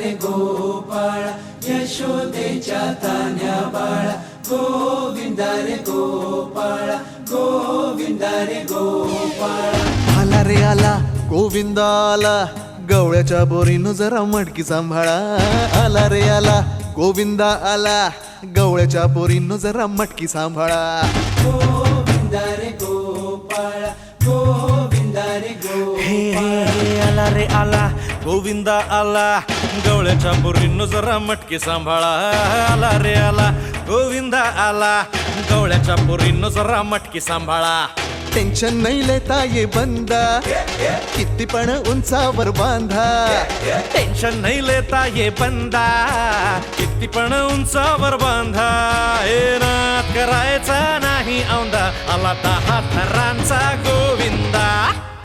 रे गोपाळ यशोदेच्या तान्या बाळा गोविंदा रे गोपाळ गोविंदा रे गोपाळ आला रे आला गोविंदा आला गवळ्याच्या बोरीनं जरा मटकी सांभाळा आला रे आला गोविंदा आला गवळ्याच्या बोरीनं जरा मटकी सांभाळा गोविंदा रे गोपाळ गोविंदा रे गोपाळ आला रे आला गोविंदा आला गवळ्याच्या बोरीनं जरा मटकी सांभाळा आला रे आला गोविंदा आला गवळ्याच्या बोरीनं जरा मटकी सांभाळा टेन्शन नाही लेता ये बंदा किती पण उंचावर बांधा टेन्शन नाही लेता ये बंदा किती पण उंचावर बांधा हे नात करायचा नाही औंदा आला 10 थरांचा गोविंदा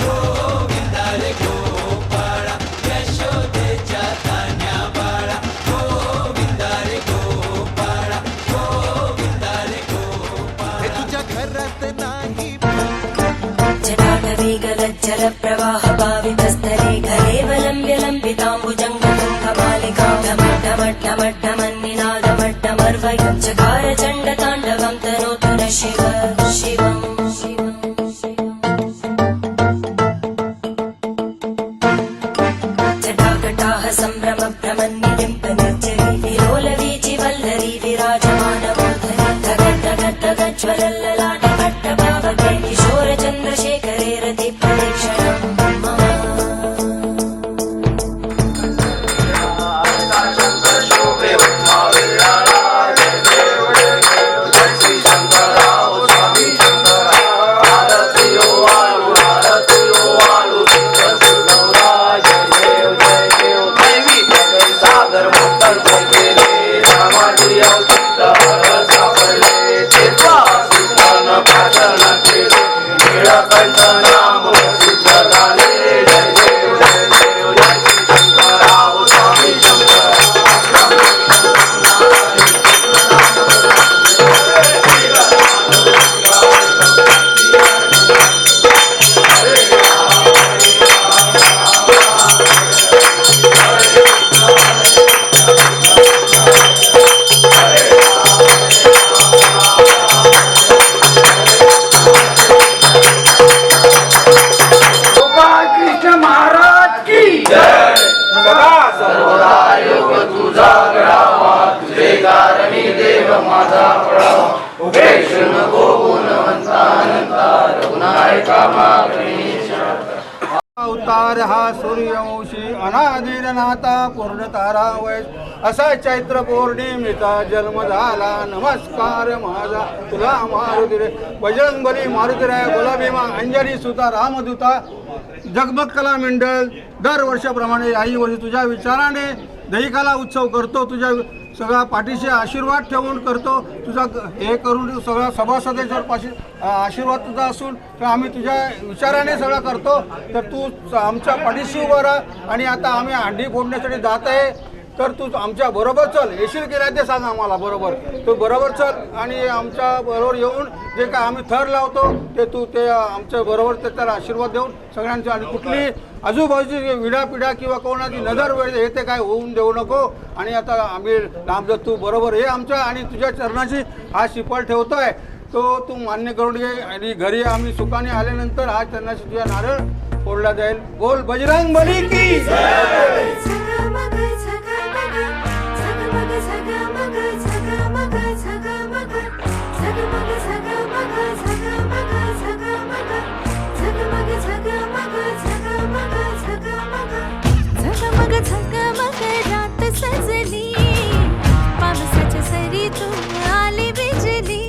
गोविंदा रे गोपाळ यशोदेच्या तान्या बाळा गोविंदा रे गोपाळ गोविंदा रे गोपाळ हे तुझ्या घरात नाही जटाटवीगलज्जल प्रवाह भावितस्थले कलेवलम्ब्य लम्बिताम्बुजङ्गतुङ्गमालिकां ढमड्ढमड्ढमन्निनादमड्ढमर्वयं चकार चण्डताण्डवं तनोतु न शिव शिवम् जटाकटाः सम्भ्रमभ्रमन्निलिम्पनिर्जरी विलोलवीचि वल्लरी विराजमानमूर्धनि धगद्धगद्धगज्ज्वलल्ललाटकट्टभावके किशोरचन्द्रशेखरे रति प्रदक्षिणम् मम अवतार हा सूर्यवंशी अनादिरनाथा पूर्णतारा वैस असा चैत्र पौर्णिमेचा जन्म झाला नमस्कार माझा तुला मारुती रे बजरंगबली मारुती रे गुलाबीमा अंजनी सुता रामदूता जगमग कला मंडळ दरवर्षाप्रमाणे याही वर्षी तुझ्या विचाराने दहीकाला उत्सव करतो तुझ्या सगळा पाठीशी आशीर्वाद ठेवून करतो तुझा हे करून सगळा सभासदांच्या पाशी आशीर्वाद तुझा असून तर आम्ही तुझ्या विचाराने सगळं करतो तर तू आमच्या पाठीशी उभं राहा आणि आता आम्ही हंडी फोडण्यासाठी जात आहे तर तू आमच्या बरोबर चल येशील की नाही ते सांग आम्हाला बरोबर तू बरोबर चल आणि आमच्या बरोबर येऊन जे काय आम्ही थर लावतो ते तू ते आमच्या बरोबर त्याला आशीर्वाद देऊन सगळ्यांच्या आणि कुठली आजूबाजूची विडापिडा किंवा कोणाची नजर वेळ हे ते काय होऊन देऊ नको आणि आता आम्ही लांब तू बरोबर हे आमच्या आणि तुझ्या चरणाची हा शिपाल ठेवतोय तो तू मान्य करून घे आणि घरी आम्ही सुखाने आल्यानंतर हा चरणाशी तुझ्या नारळ फोडला जाईल बोल बजरंग बली की पावसाच्या सरीतून आली बिजली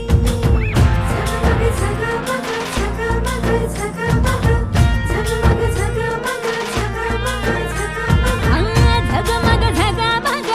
झगमग ढगामग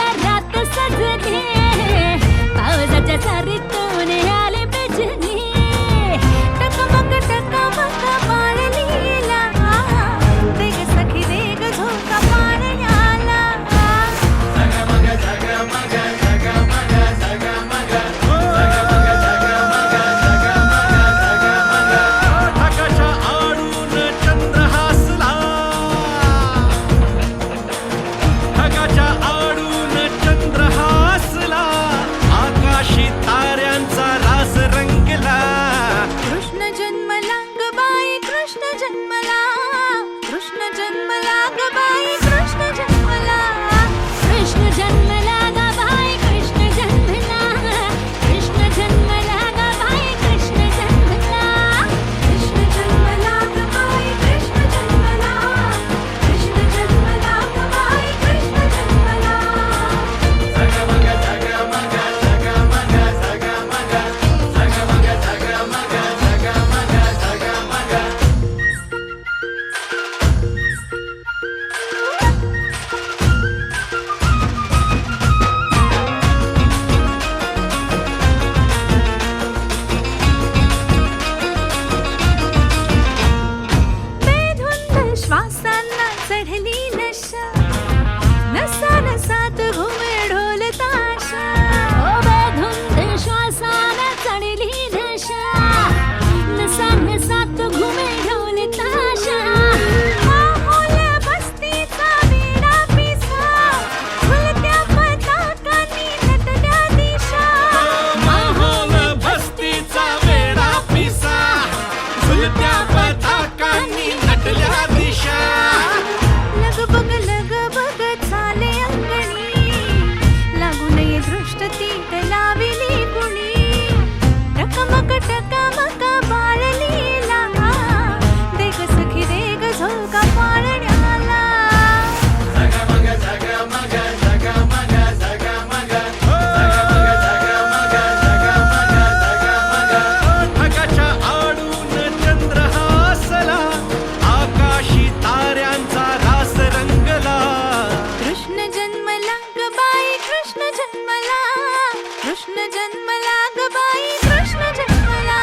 जन्मला ग बाई कृष्ण जन्मला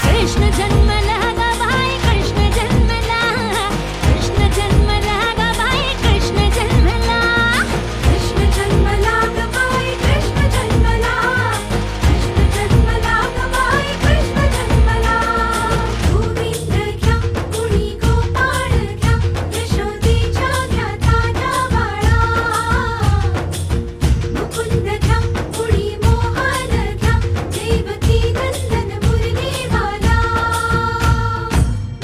कृष्ण जन्मला ग बाई कृष्ण जन्मला कृष्ण जन्मला ग बाई कृष्ण जन्मला कृष्ण जन्मला ग बाई कृष्ण जन्मला कृष्ण जन्मला ग बाई कृष्ण जन्मला गोविंद घ्या कुणी गोपाळ घ्या यशोदेच्या घ्या तान्या बाळा मुकुंद घ्या कुणी मोहन घ्या देवकी नंदन मुरलीवाला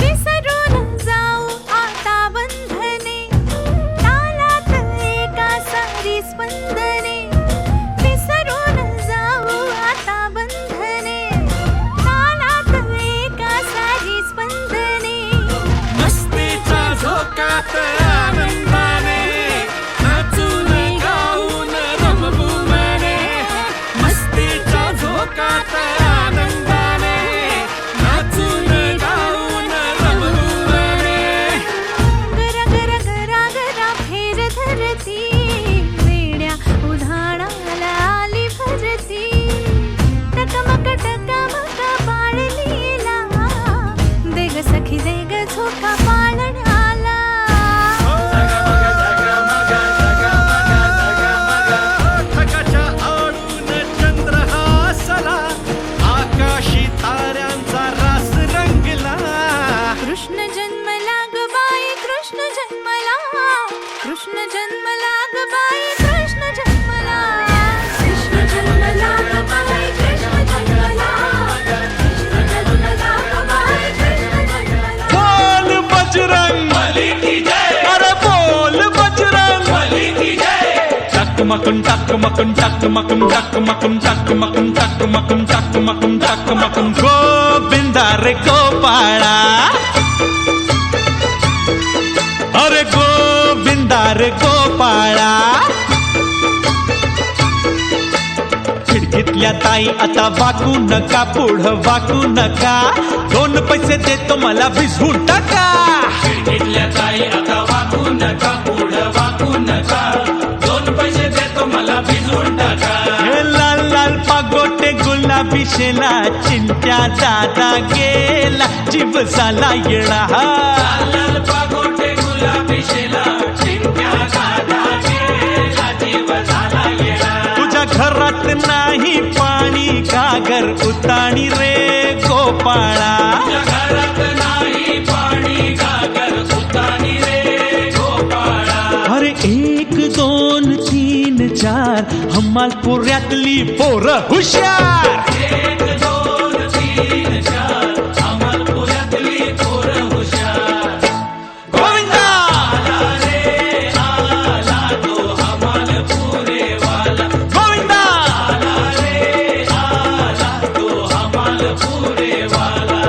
विसरून जाऊ आता बंधने तालात एका सारी स्पंदने विसरून जाऊ आता बंधने तालात एका सारी स्पंदने मस्तीचा झोकात आनंदाने नाचून गाऊन रमवू मने मस्तीचा झोकात आनंदाने नाचून गाऊन रमवू मने गरा गरा गरा गरा फेर धरती वेड्या उधाणाला आली भरती टकमक पाळलीला देग सखी देग झोका पाळणाला ढगाच्या आडून चंद्र हासला आकाशी ताऱ्यांचा रास रंगला कृष्ण जन्मला ग बाई कृष्ण जन्मला कृष्ण जन्मला ग बाई कृष्ण जन्मला कृष्ण जन्मला ग बाई कृष्ण जन्मला कृष्ण जन्मला ग बाई कृष्ण जन्मला बोल बजरंग बली की जय अरे बोल बजरंग बली की जय टकमकम टकमकम टकमकम टकमकम टकमकम टकमकम टकमकम टकमकम गोविंदा रे गोपाळा अरे गोविंदा रे गोपाळा खिडकीतल्या ताई आता वाकू नका पुढं वाकू नका 2 पैसे देतो मला भिजवून टाका खिडकीतल्या ताई आता वाकू नका पुढं वाकू नका 2 पैसे देतो मला भिजवून टाका हे लाल लाल पागोटे गुलाबी शेला चिंट्या दादा गेला जीव झाला येळा लाल लाल पागोटे गुलाबी शेला चिंट्या दादा गेला जीव झाला येळा तुझ्या घरात नाही पाणी घागर उताणी रे गोपाळा घरात नाही पाणी घागर उताणी रे गोपाळा अरे 1 2 3 4 हमालपुऱ्यातली पोरं हुशार 1 2 3 4 हमालपुऱ्यातली पोरं हुशार गोविंदा आला रे आला तो हमालपुरे वाला गोविंदा आला रे आला तो हमालपुरे वाला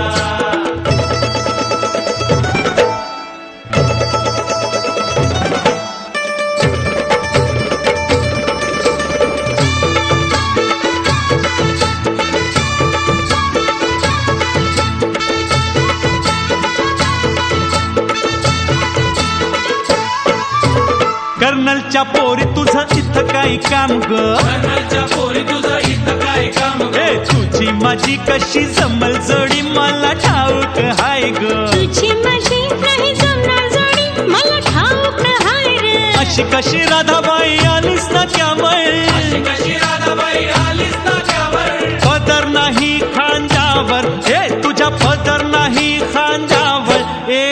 कर्नलच्या पोरी तुझं इथं काय काम ग कर्नलच्या पोरी तुझं इथं काय काम ग तुझी माझी कशी जमल जोडी मला ठाऊक हाय ग तुझी माझी नाही जमणार जोडी मला ठाऊक हाय रे अशी कशी राधाबाई आलीस ना त्यावर अशी कशी राधाबाई आलीस ना त्यावर पदर नाही खांद्यावर हे तुझ्या पदर नाही खांद्यावर ए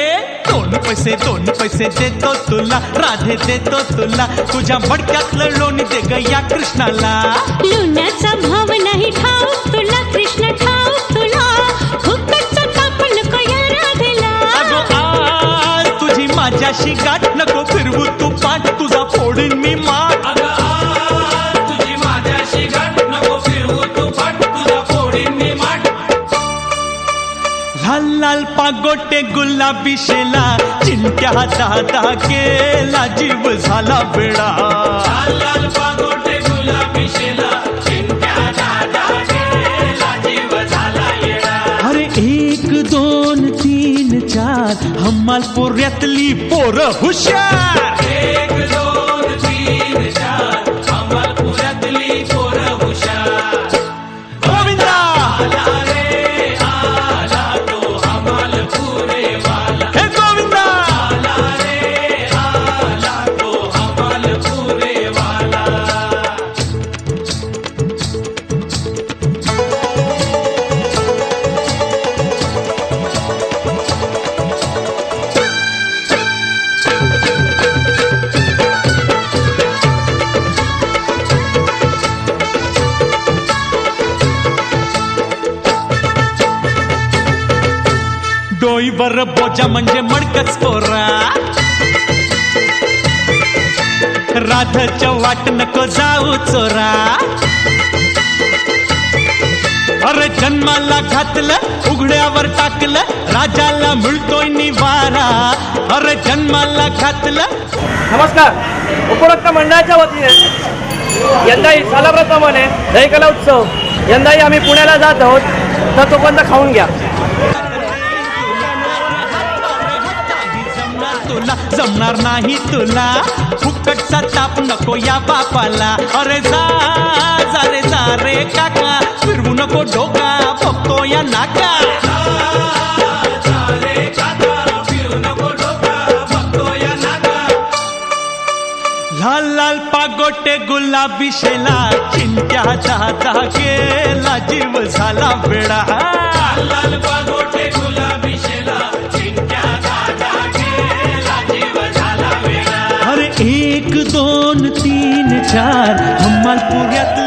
2 पैसे देतो तुला राधे देतो तुला तुझ्या मडक्यातलं लोणी दे ग या कृष्णाला लोण्याचा भाव नाही ठाऊक तुला कृष्ण ठाऊक तुला फुकटचा ताप नको या राधेला अगो आज तुझी माझ्याशी गाठ नको फिरवू तू पाठ तुझा फोडून मी माठ तुझी माझ्याशी गाठ नको फिरवू तू पाठ तुझा फोडून मी माठ लाल लाल पागोटे गुलाबी शेला चिंट्या दादा गेला जीव झाला वेळा लाल लाल पागोटे गुलाबी शेला चिंट्या दादा गेला जीव झाला येळा अरे 1 2 3 4 हमालपुऱ्यातली पोरं हुशार 1 2 3 4 हमालपुऱ्यातली पोरं हुशार अंगावर बोजा म्हणजे मडकच पोरा. राधाच्या वाट नको जाऊ चोरा. अरे जन्माला घातलं उघड्यावर टाकलं राजाला मिळतोय निवारा. अरे जन्माला घातलं. नमस्कार. उपरोक्त मंडळाच्या वतीने यंदाही सालाप्रमाणे दहीकला उत्सव यंदाही आम्ही पुण्याला जात आहोत, तर तोपर्यंत खाऊन घ्या. तुला जमणार नाही तुला फुकटचा ताप नको या बापाला. अरे जा जा रे जा रे काका फिरवू नको डोका बघतो या नाका. लाल लाल पागोटे गुलाबी शेला चिंत्या दादा गेला जीव झाला वेळा. लाल पागोटे गुलाबी शेला चिंत्या दादा गेला जीव झाला वेळा. अरे 1 2 3 4 हमालपुऱ्यातली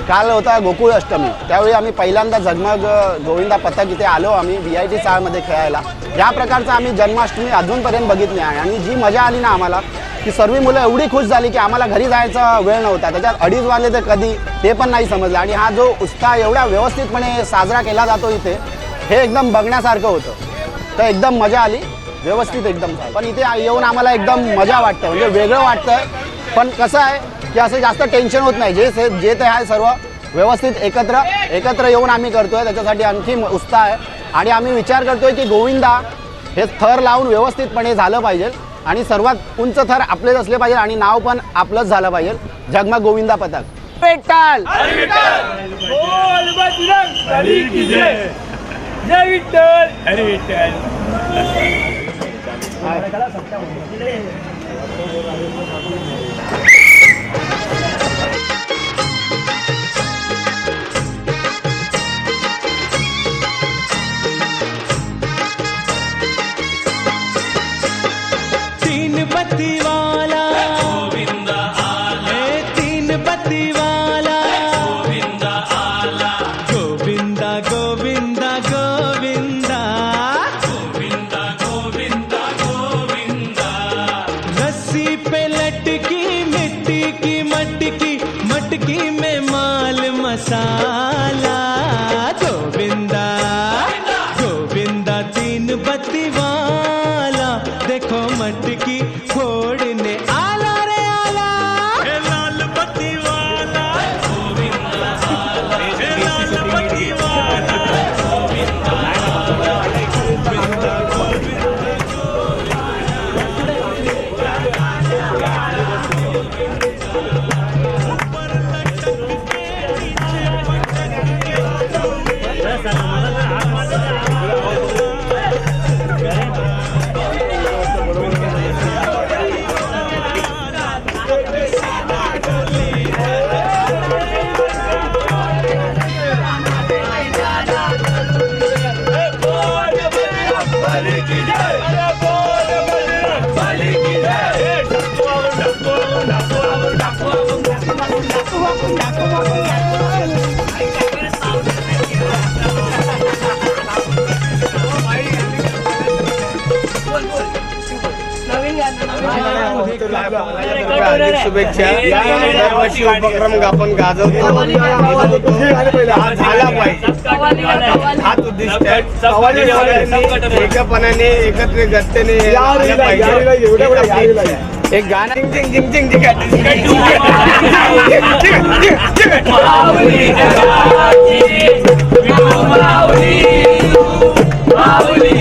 काल होता गोकुळ अष्टमी. त्यावेळी आम्ही पहिल्यांदा झगमग गोविंदा पथक इथे आलो आम्ही VIT चाळमध्ये खेळायला. या प्रकारचं आम्ही जन्माष्टमी अजूनपर्यंत बघितली आहे. आणि जी मजा आली ना आम्हाला की सर्व मुलं एवढी खुश झाली की आम्हाला घरी जायचा वेळ नव्हता. त्याच्यात 2:30 वाजले तर कधी ते पण नाही समजलं. आणि हा जो उत्साह एवढा व्यवस्थितपणे साजरा केला जातो इथे हे एकदम बघण्यासारखं होतं. तर एकदम मजा आली व्यवस्थित एकदम. पण इथे येऊन आम्हाला एकदम मजा वाटतं म्हणजे वेगळं वाटतं. पण कसं आहे की असं जास्त टेन्शन होत नाही. जे ते आहे सर्व व्यवस्थित एकत्र येऊन आम्ही करतोय त्याच्यासाठी आणखी उत्साह आहे. आणि आम्ही विचार करतोय की गोविंदा हे थर लावून व्यवस्थितपणे झालं पाहिजे आणि सर्वात उंच थर आपलेच असले पाहिजे आणि नाव पण आपलंच झालं पाहिजे झगमग गोविंदा पथक. विठ्ठल जय विठ्ठल. हरी विठ्ठल. तीन बत्ती वाला गोविंदा आला. 3 बत्ती वाला गोविंदा आला. गोविंदा गोविंदा गोविंदा गोविंदा गोविंदा गोविंदा. रस्सी पे लटकी मिट्टी की मटकी मटकी में माल मसाला. गोविंदा गोविंदा 3 बत्ती वाला देखो मटकी फोड़ने आला रे आला. हे लाल बत्ती वाला गोविंदा आला. हे लाल बत्ती वाला गोविंदा आला. गोविंदा शुभेच्छा. दरवर्षी उपक्रम आपण गाजवतो झाला पाहिजे हाच उद्दिष्ट आहे. एकपणाने एकत्र गत्तेने एक गाणं जिंग जिंग जिंग माऊली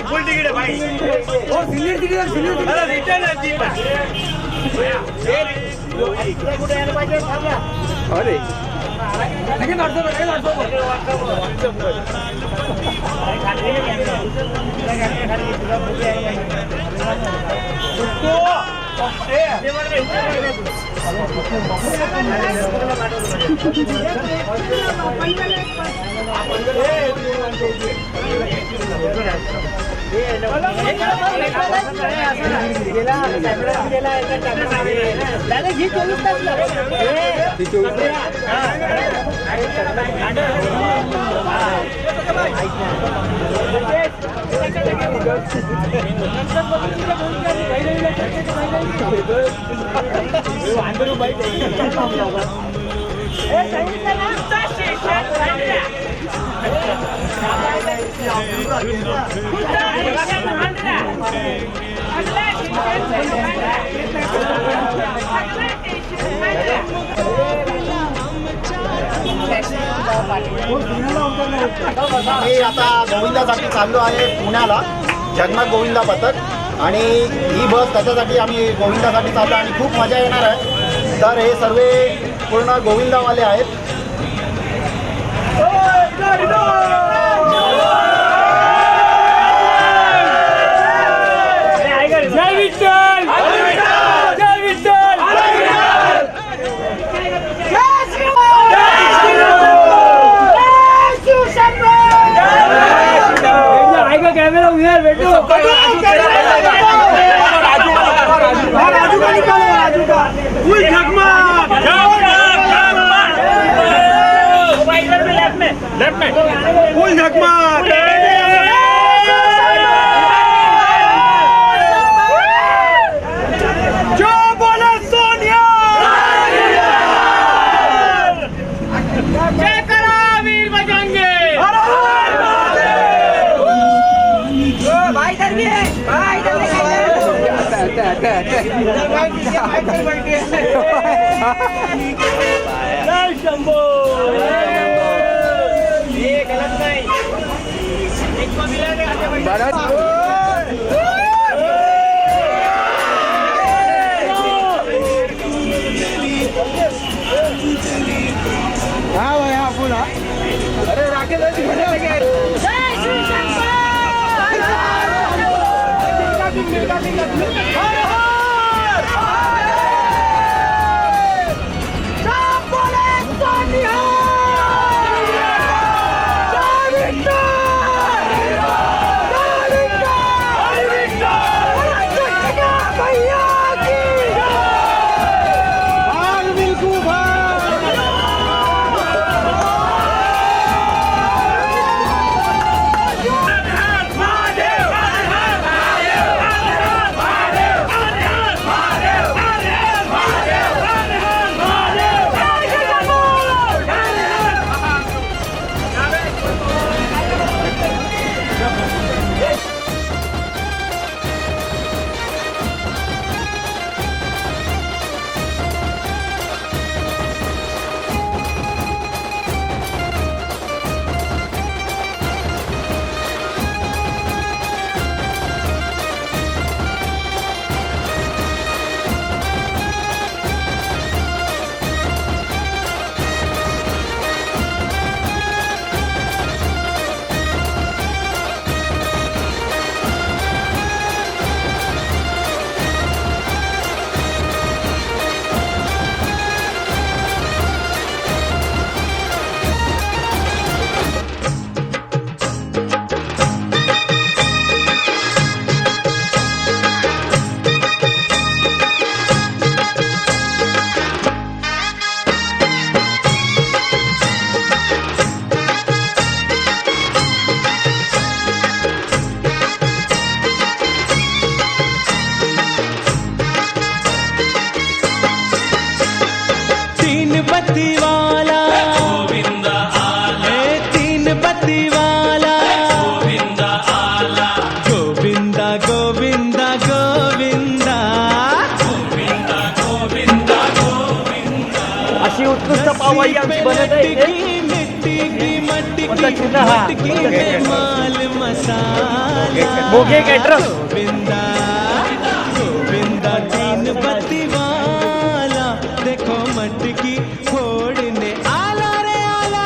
फुल तिकीट आहे भाई. मी आता गोविंदासाठी चाललो आहे पुण्याला, जगन्नाथ गोविंदा पथक. आणि ही बस त्याच्यासाठी आम्ही गोविंदासाठी चाललो आणि खूप मजा येणार आहे. तर हे सर्व पूर्ण गोविंदावाले आहेत. जय विठ्ठल, जय विठ्ठल, कॅमेरा उधर बैठो. फुल झकमार. जो बोले सोनिया. जय करा वीर बजरंगी. जय शंभो. ये गलत नहीं. एक को मिला अरे राकेश बाई आमची बनत आहे इथे. कोणता चुना हा मोघे कॅटरस. देखो मटकी फोड़ने आला रे आला,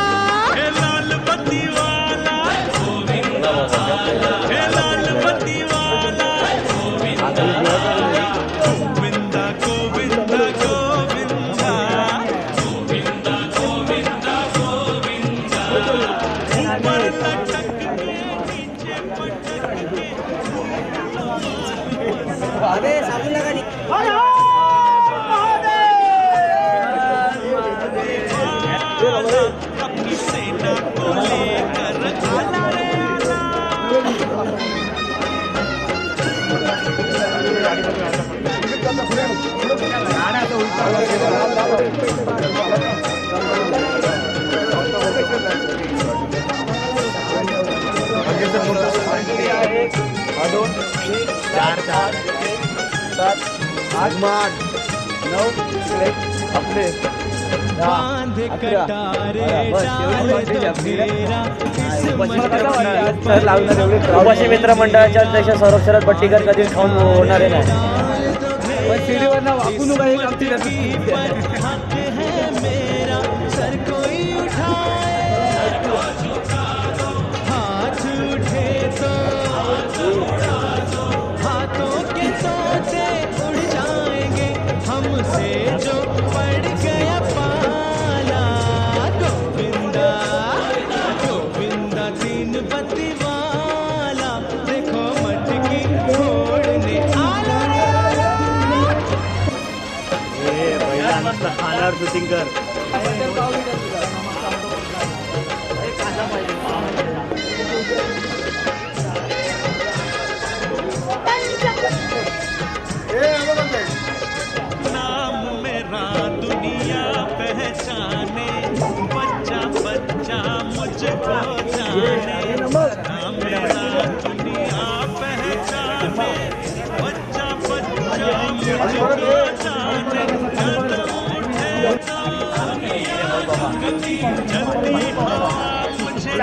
हे लाल बत्ती वाला गोविंदा आला, हे लाल बत्ती वाला गोविंदा आला, गोविंदा गोविंदा गोविंदा गोविंदा गोविंदा गोविंदा, ऊपर लटक के नीचे पटक के. अरे साबुन लगा दी. अपनी सेना को लेकर आला रे आला. बांध कटारे उपाशी मित्र मंडळाच्या अध्यक्ष सौरभ शरद भट्टीकर कधी खाऊन होणारे नाही. मेरा सर कोई उठाए, हाथ उठे तो हाथों के तोते उड़ जाएंगे, हमसे जो पड़ गया पाला. गोविंदा गोविंदा तीन बत्ती वाला, देखो मटकी फोड़ने आला रे आला. खानावर शूटिंग कर. नाम मेरा दुनिया पहचाने, बच्चा बच्चा मुझको जाने. नाम मेरा दुनिया पहचाने, बच्चा बच्चा मुझको जाने. जलती हवा मुझे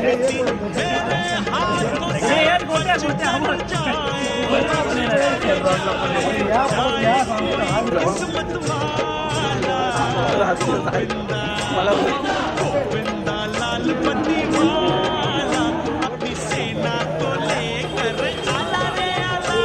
देखती, मेरे हाथों से बच जाए किस्मत वाला. गोविंदा लाल बत्ती वाला, अपनी सेना को लेकर आला रे आला.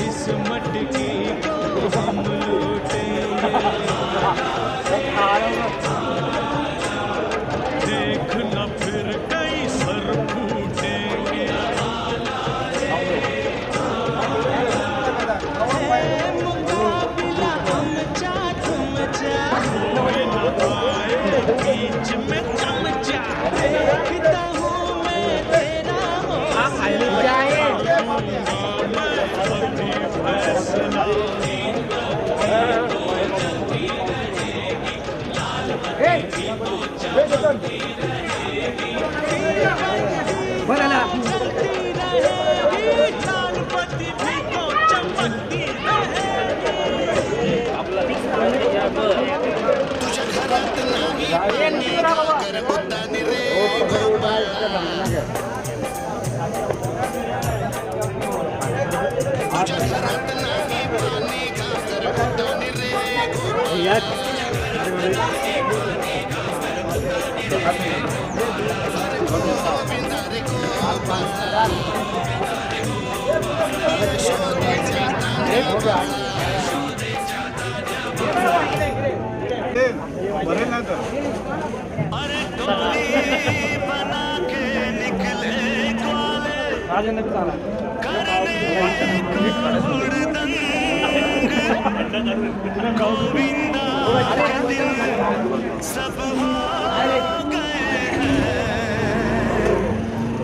इस मटकी को हम लूटेंगे, देखना फिर कई सर फूटेंगे. मुकाबिला हम तुम कोई न पाए बीच में चमचा. देखता हूँ मैं तेरा लाल बत्ती भी तो चमकती अरे टोली बना के निकले ग्वाले, करने को हुड़दंग. गोविंदा सब हो गए हैं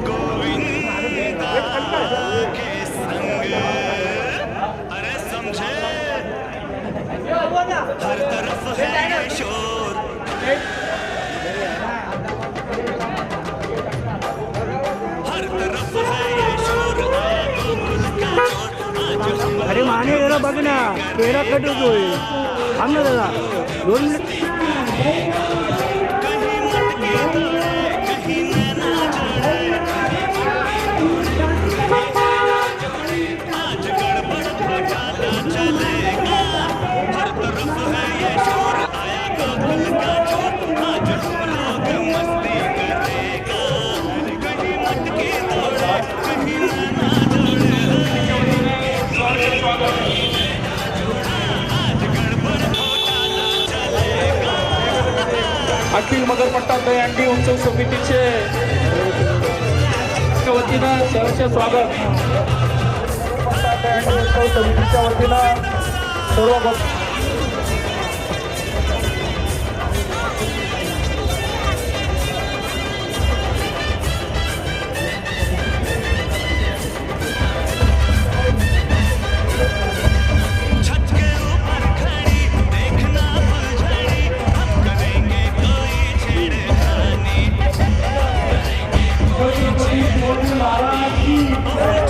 गोविंदा के संग। अरे समझे, हर तरफ है ये शोर, हर तरफ है ये शोर, गोकुल का चोर आज हम। अरे माने जरा बघ ना, पेरा कट होतोय. थांब ना दादा, 2 मिनिट. कहीं मटकी तोड़े, कहीं नैना जोड़े, आज गड़बड़ घोटाला चलेगा। हर तरफ है ये शोर, आया गोकुल का चोर, आज हम लोग मस्ती करेगा। कहीं मटकी तोड़े, कहीं नैना जोड़े, आज गड़बड़ घोटाला चलेगा। अखिल मगरपट्टा दहीहंडी उत्सव समितीचे वतीनं सहर्ष स्वागत. दहीहंडी उत्सव समितीच्या वतीनं सर्व छत के ऊपर खड़ी देखना फुलझड़ी, हम करेंगे कोई छेड़खानी,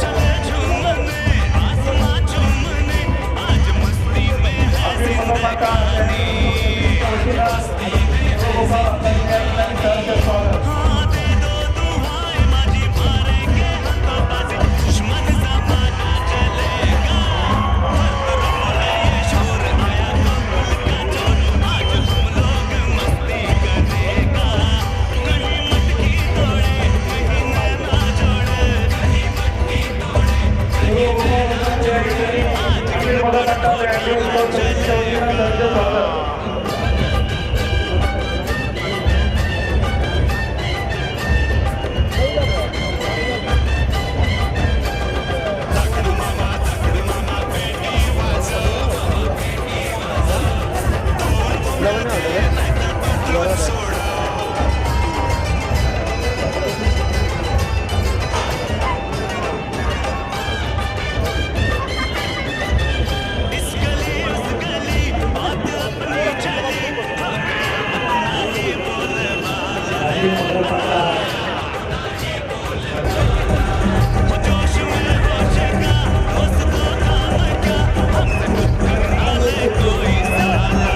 चले झूमने आसमां झूमने, आज मस्ती में है जिंदगानी। हाँ दे दो दुआएं बाजी, मारेंगे हम तो बाजी, दुश्मन जमाना चलेगा। हर तरफ है ये शोर, आया गोकुल का चोर, आज हम लोग मस्ती करेगा। कहीं मटकी तोड़े, कहीं नैना जोड़े, कहीं मटकी तोड़े, कहीं नैना जोड़े, आज गड़बड़ घोटाला चलेगा। इस गली उस गली बात अपनी चली, अपना ही बोलबाला। जोश में होश का, होश को थाम का, हमसे टक्कर ना ले कोई साला।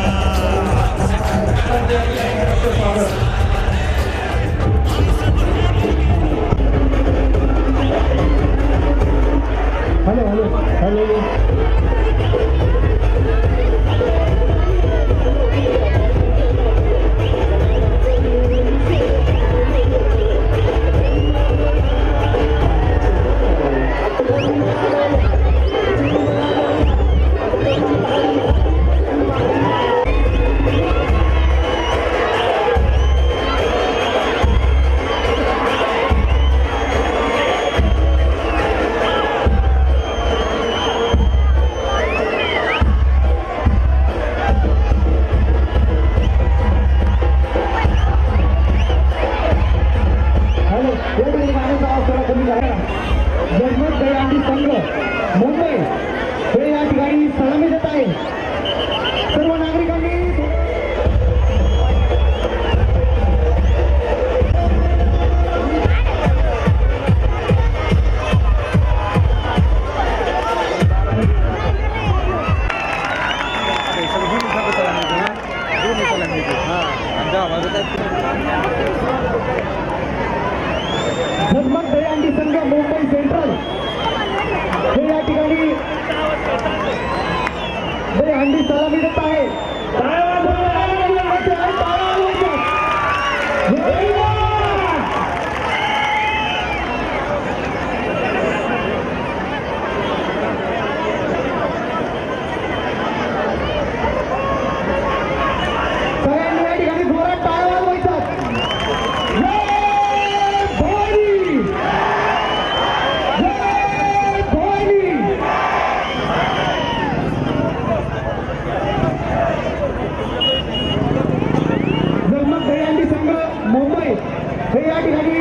ठिकाणी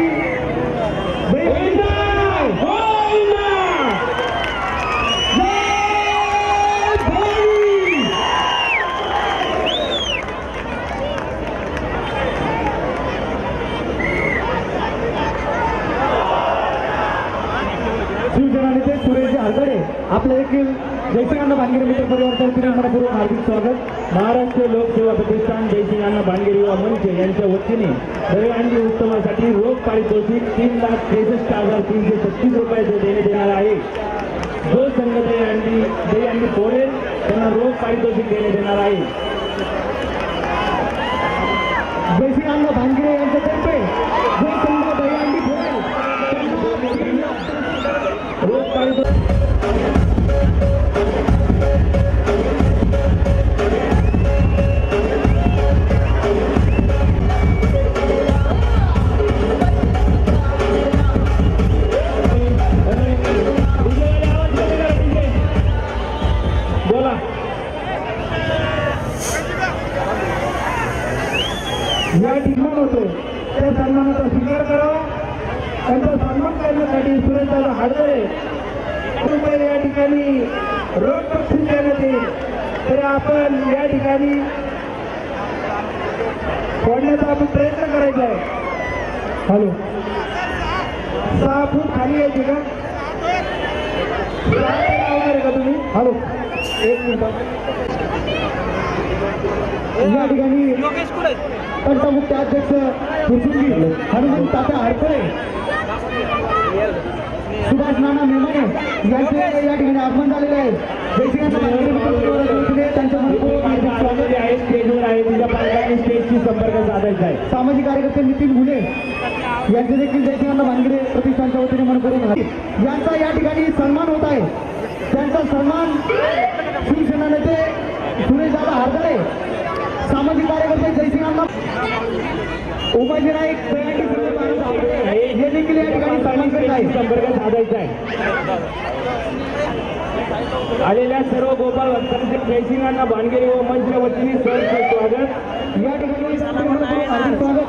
शिवसेना नेते सुरेश हरकडे आपले देखील जयसिंग भानगिरी मित्र परिवाराच्या वतीने मनपूर्वक हार्दिक स्वागत. महाराष्ट्र लोकसेवा प्रतिष्ठान जयसिंग भानगिरी युवा मंच यांच्या वतीने दहीहंडी उत्सवासाठी रोख पारितोषिक 3,63,336 रुपयाचे देण्यात येणार आहे. जो संघ दहीहंडी फोडेल त्यांना रोख पारितोषिक देण्यात येणार आहे. जयसिंग भानगिरे यांच्यातर्फे जो संघ दहीहंडी फोडेल त्यांना रोख पारितोषिक या ठिकाण होतो त्या सन्मानाचा स्वीकार करावा. त्यांचा सन्मान करण्यासाठी सुरेशदादा हाडदळे रुपये या ठिकाणी रोख बक्षीस देण्यात येईल. तरी आपण या ठिकाणी फोडण्याचा आपण प्रयत्न करायचा आहे. हॅलो 6 फूट खाली यायची का वगैरे का तुम्ही? Hello 1 minute. या ठिकाणी पंचमुख्य अध्यक्ष फुरसुंगी हनुमंत तात्या हरपळे सुभाष नाना मेमाने यांचे या ठिकाणी आगमन झालेले आहे. त्यांच्या मनपूर्वक हार्दिक स्वागत आहे. स्टेजवर आहे तुझ्या पालकांनी स्टेजशी संपर्क साधायचा आहे. सामाजिक कार्यकर्ते नितीन मुले यांचे देखील जयसिंग भानगिरे प्रतिष्ठानच्या वतीने मनपूर्वक यांचा या ठिकाणी सन्मान होत आहे. त्यांचा सन्मान शिवसेना नेते सुरेशदादा हरदळे, सामाजिक कार्यकर्ते जयसिंग उमाजी नाईक हे देखील या ठिकाणी सन्मान करीत आहे. संपर्क साधायचा आहे. आलेल्या सर्व गोपाळ भक्तांचे जयसिंग भानगिरी व मंचच्या वतीने सहर्ष स्वागत. या ठिकाणी हार्दिक स्वागत.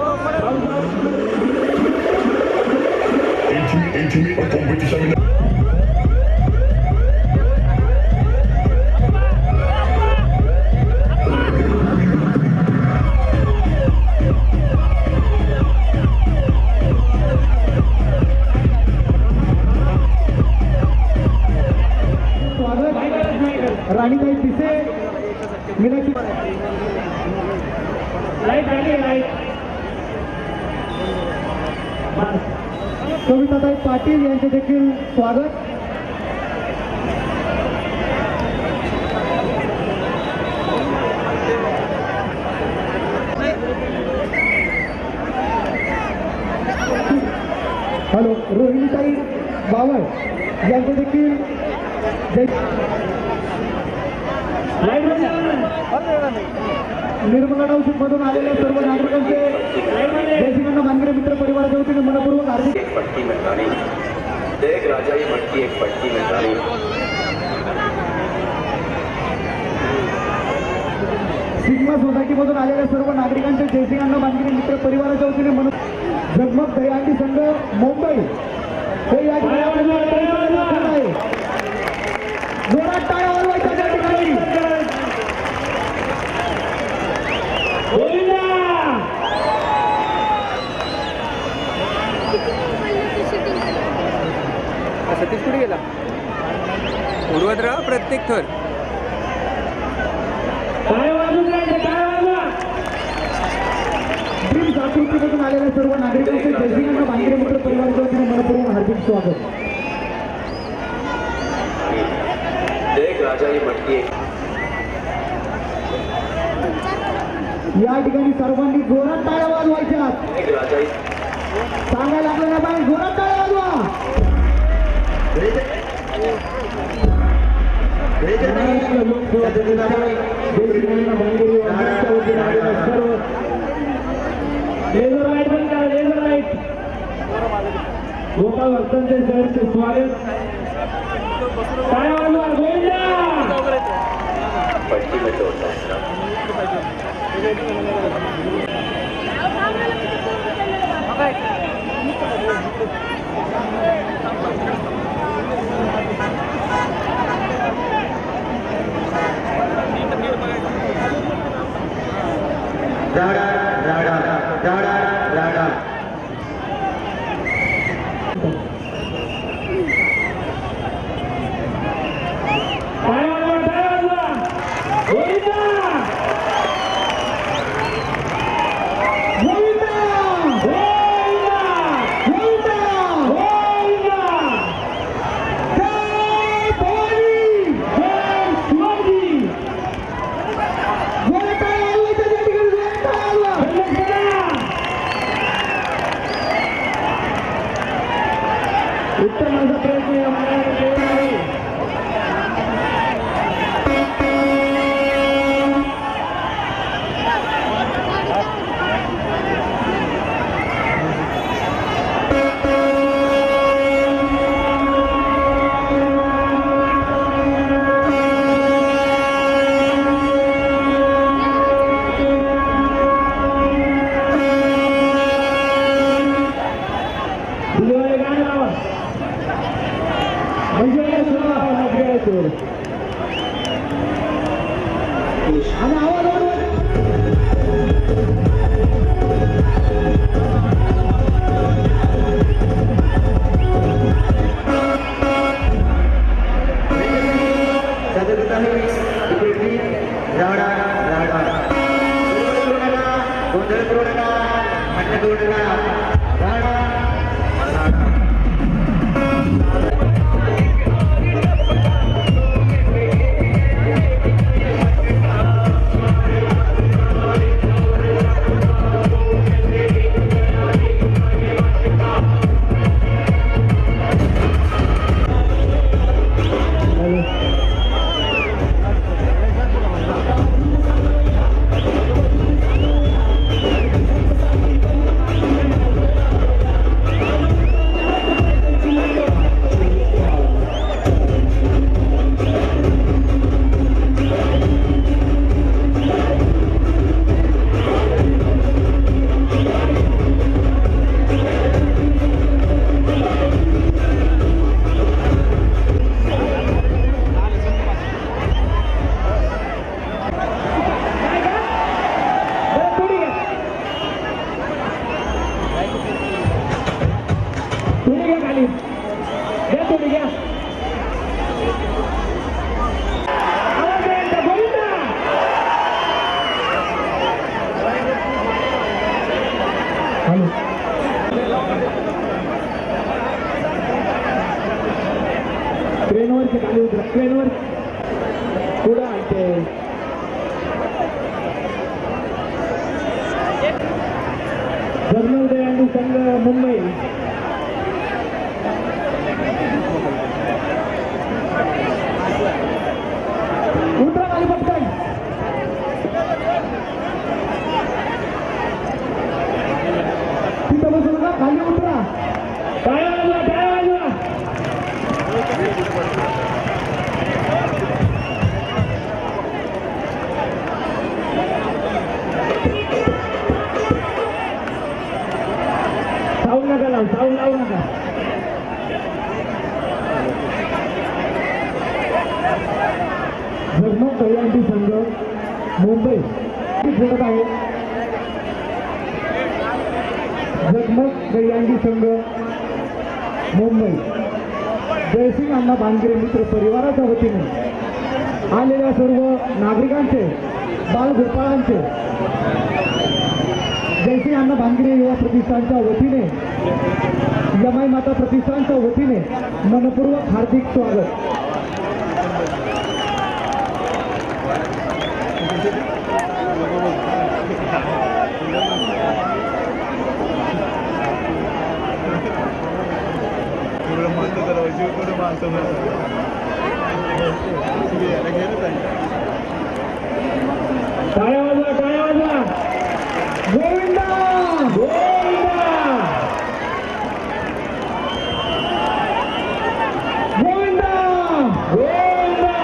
राणीताई पिसे मीनाक्षी लाईट आली लाईट कविताताई पाटील यांचे देखील स्वागत. हॅलो रोहिणीताई बावळ यांचे देखील निर्मला औषध मधून आलेल्या सर्व नागरिकांचे जयसिंग भानगिरे मित्र परिवाराच्या वतीने मनपूर्वक हार्दिक. एक पट्टी मिळाली एक राजाई मटकी एक पट्टी मिळाली. सिग्मा सोसायटी मधून आलेल्या सर्व नागरिकांचे जयसिंग भानगिरे मित्र परिवाराच्या वतीने म्हणून जगमग दहीहंडी संघ मुंबई हे या ठिकाणी आहे. जोरात टाळ्या वाजवायच्या त्या ठिकाणी. सतीश कुठे गेला? उडवत राहा प्रत्येक थर. ड्रीम्स आकृतीमधून आलेल्या सर्व नागरिकांचे जयसिंग भानगिरे मित्र परिवाराच्या वतीने मनपूर्वक हार्दिक स्वागत. एक राजाई मटकी एक. या ठिकाणी सर्वांनी जोरात टाळ्या वाजवायच्या. एक राजाई सांगायला लागलं ना बाई जोरात टाळ्या वाजवा. गोपाळ भक्तांचे सहर्ष स्वागत. टाळ्या वाजवा गोविंदा. पट्टी में होता है. उत्तर माझा प्रयत्न या मार्गाने केला आहे. दिलेवाले गाणं लावा. म्हणजे आणि आवाज ट्रेनवरचे खाली उतरा. ट्रेनवर पुढं आणते. जर्नल दयानंद संघ मुंबई. उतरा खाली पटकन. तिथं बसू नका, खाली उतरा. टाळ्या वाजवा, टाळ्या वाजवा. साऊंड नका लावू, साऊंड लावू नका. झगमग दहीहंडी संघ मुंबई खेळत आहे. झगमग दहीहंडी संघ मुंबई जयसिंग अण्णा भानगिरे मित्र परिवाराच्या वतीने आलेल्या सर्व नागरिकांचे, बालगोपाळांचे जयसिंग अण्णा भानगिरे युवा प्रतिष्ठानच्या वतीने, यमाई माता प्रतिष्ठानच्या वतीने मनपूर्वक हार्दिक स्वागत. टाळ्या वाजवा, टाळ्या वाजवा. गोविंदा गोविंदा गोविंदा गोविंदा.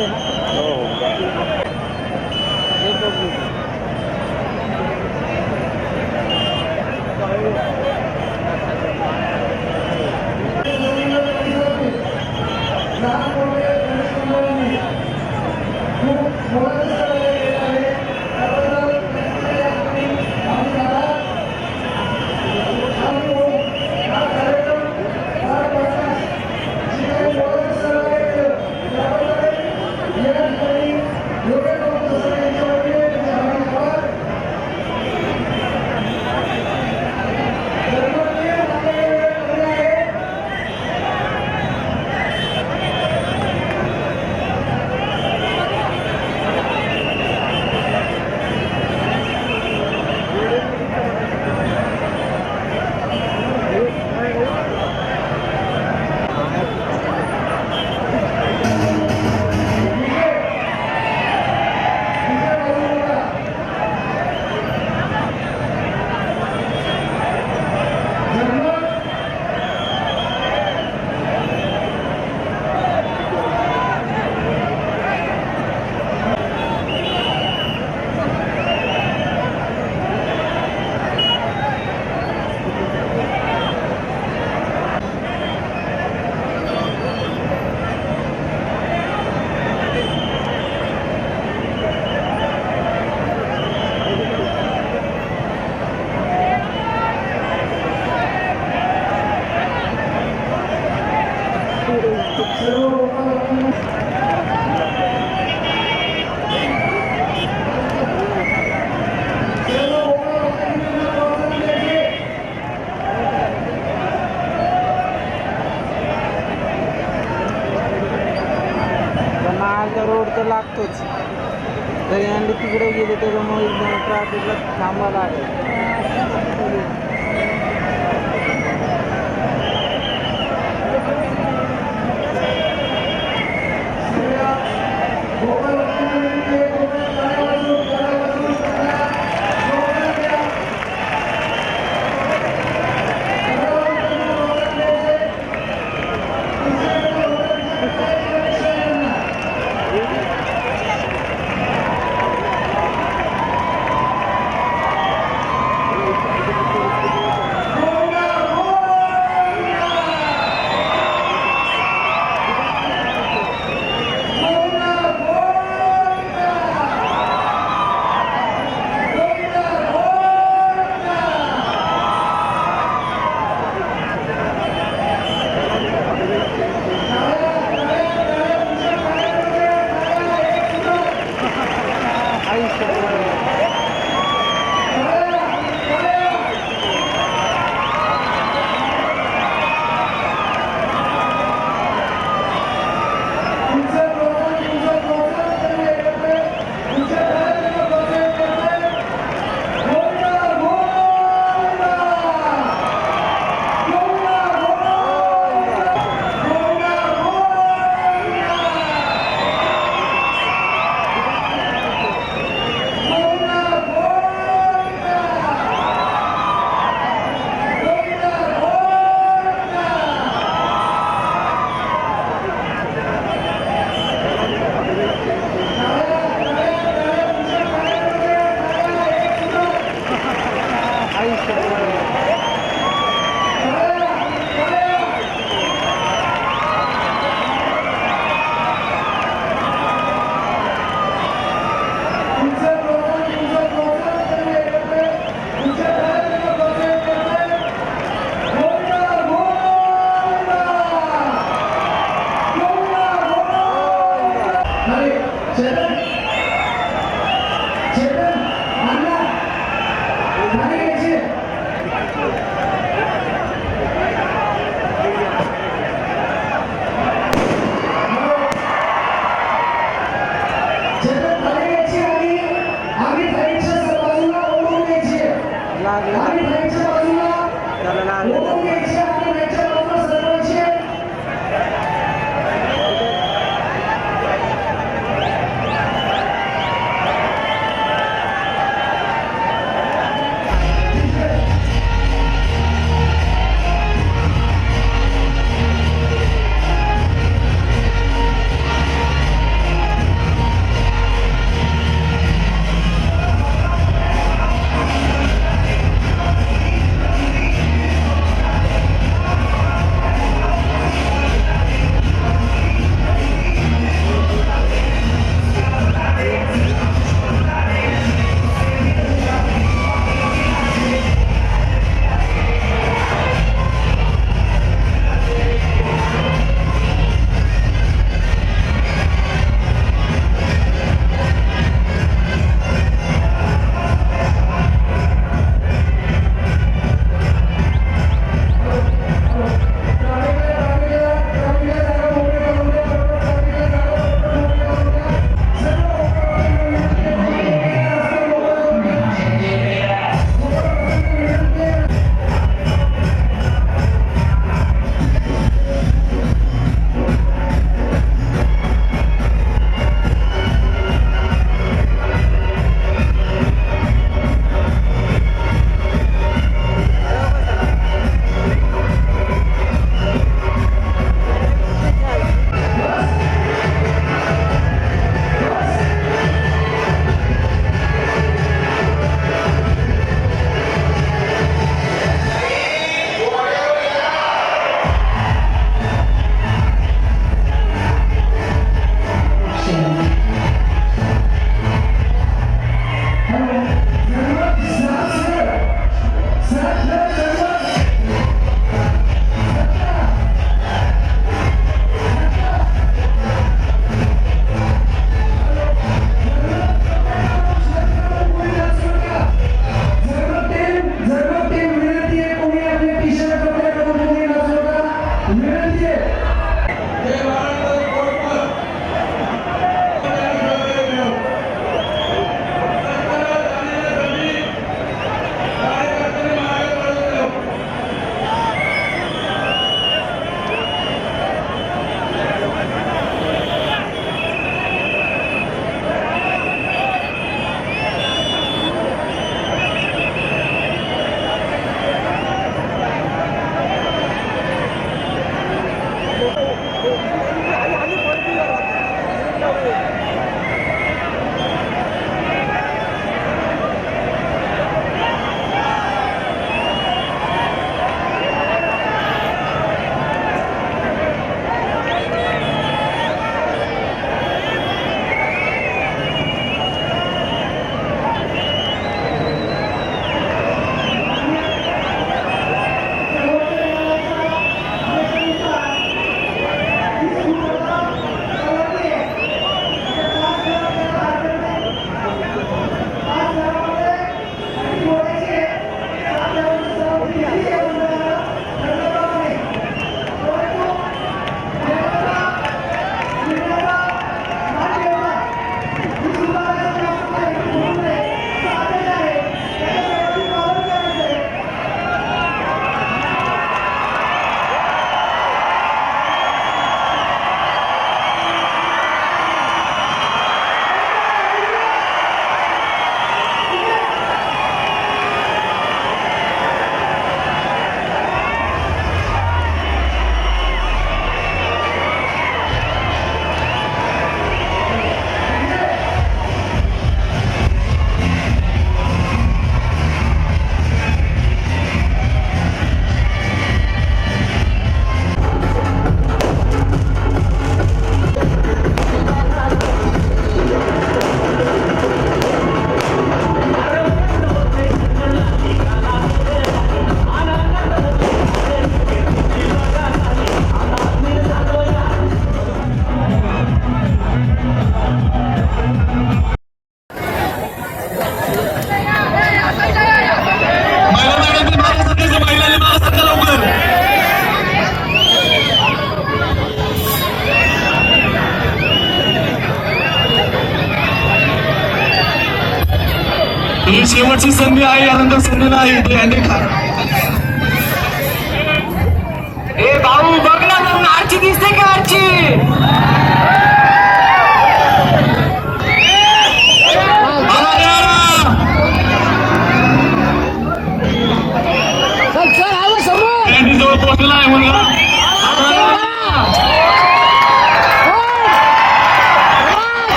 आहे ना. रोड तर लागतोच तरी आणि तिकडे गेले त्याच्यामुळे ट्रॅफिकला थांबायला लागेल. ही शेवटची संधी आहे, यानंतर संधी नाही. ते यांनी ए भाऊ बघ ना, मग आरची दिसते का आरची? जवळ पोहोचलेला आहे मुलगा.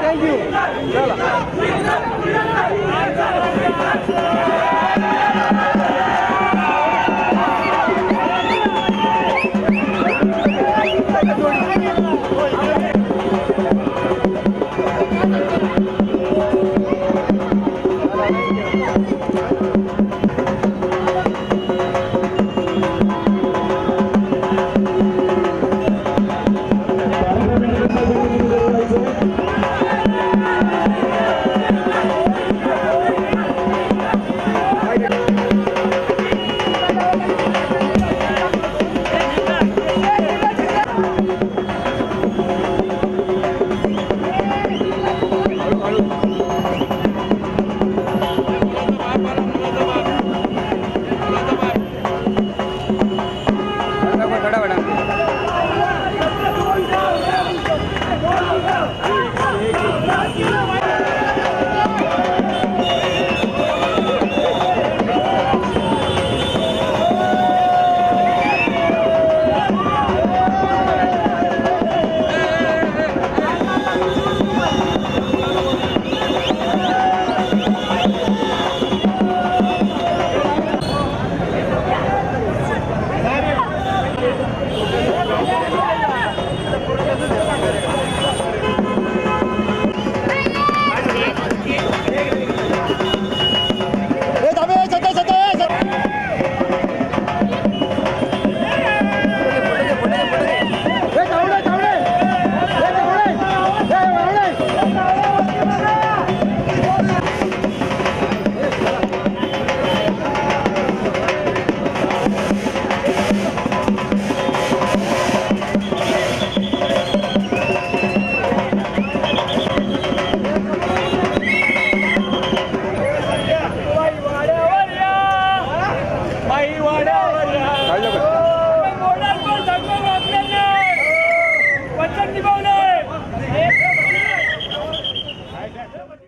थँक्यू. चला.